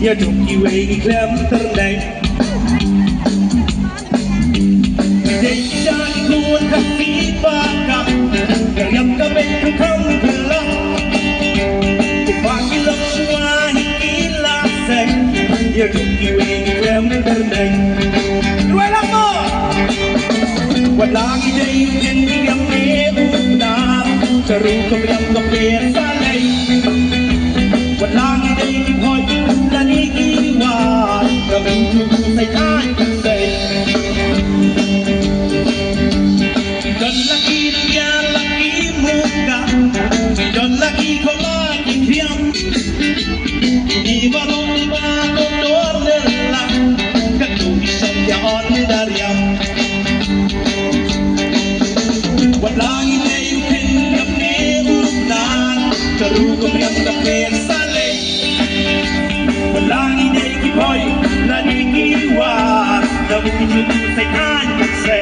nhà trục yêu ấy lem thân này để cha luôn khắc phí ba cặp để nhằm các bên không không thường lắm cùng ba cái lớp hoa kỹ lá xanh nhà trục yêu ấy lem thân này đuôi lắm mơวันลางใจเย็นยังเลี้ยงดาจะรู้ก็ยังก็เปลี่ยนซาเลยวันลางใจพอยและนี่กี่วันก็มีทุกใส่ท้ายกันเลยจนละกี่ยาละกี่มุกกะจนละกี่คนละกี่เพียงนี่ว่าลงมาก็โดนเดินหลังก็ดูที่ฉันจะอ่อนดาริยมวันลางใจอยู่เพียงกับเนื้ออุบนานจะรู้ก็ยังกับเพียงซาเลยวันลางใจกี่พอยและนี่กี่วันเราไม่อยู่ใส่ท่านกันใส่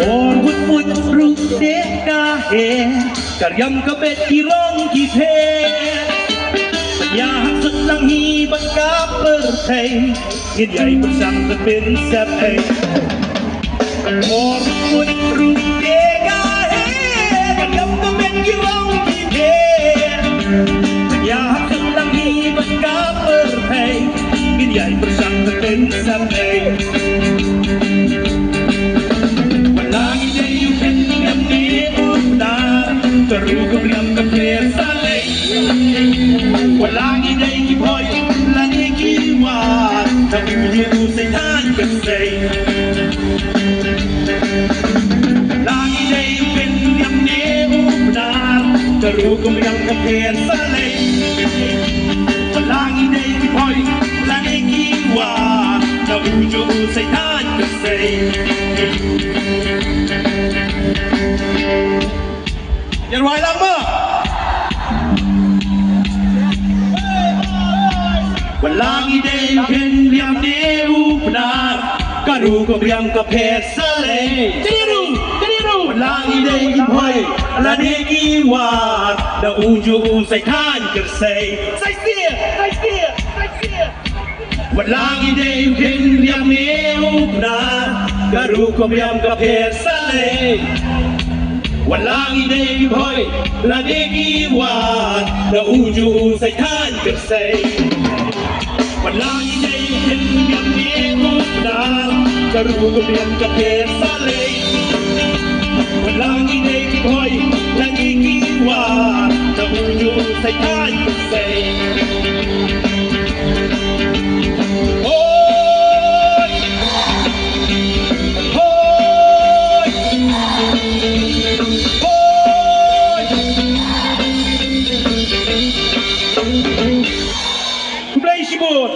โอ้หุ่นหุ่นรุ่งเด็กกาเฮกระยำกระเบ็ดกี่ร้องกี่เพลงปัญญาหักสุดลังฮีบังกาเปิดเพลงเงินใหญ่บนสั่งจะเป็นแซ่บเพลงโอ้หุ่นรุ่งเด็กกาเฮกระยำกระเบ็ดกี่ร้องกี่เพลงปัญญาหักสุดลังฮีบังกาเปิดเพลงเงินใหญ่บนสั่งจะเป็นแซ่บเพลงจะรู้ก็ยังกับเพียงซาเลยวันลางอีเดย์กี่พอยและนี่กี่วันจะอยู่ใส่ท่านกันใส่ลางอีเดย์เป็นยังเนื้ออุบดาจะรู้ก็ยังกับเพียงซาเลยวันลางอีเดย์กี่พอยและนี่กี่วันจะอยู่ใส่ท่านกันใส่ยังไงล่ะมั้งวันลางอีเดย์เห็นเรียมเนื้ออุปดาก็รู้ก็เรียมกับเพศสะเลยจะได้รู้วันลางอีเดย์กี่พอยและนี่กี่วันเดาอูใส่ท่านกันใส่เสียวันลางอีเดย์เห็นเรียมเนื้ออุปดาก็รู้ก็เรียมกับเพศสะเลยวันลางอีเดย์กี่พอยและนี่กี่วันเดาอูใส่ท่านกันใส่วันลางอีเดย์เห็นยังมีมุกดาจะรู้ก็เปลี่ยนกับเพศสะเลยวันลางอีเดย์กี่พอยและนี่กี่วันเดาอูใส่ท่านกันใส่Play Shibut!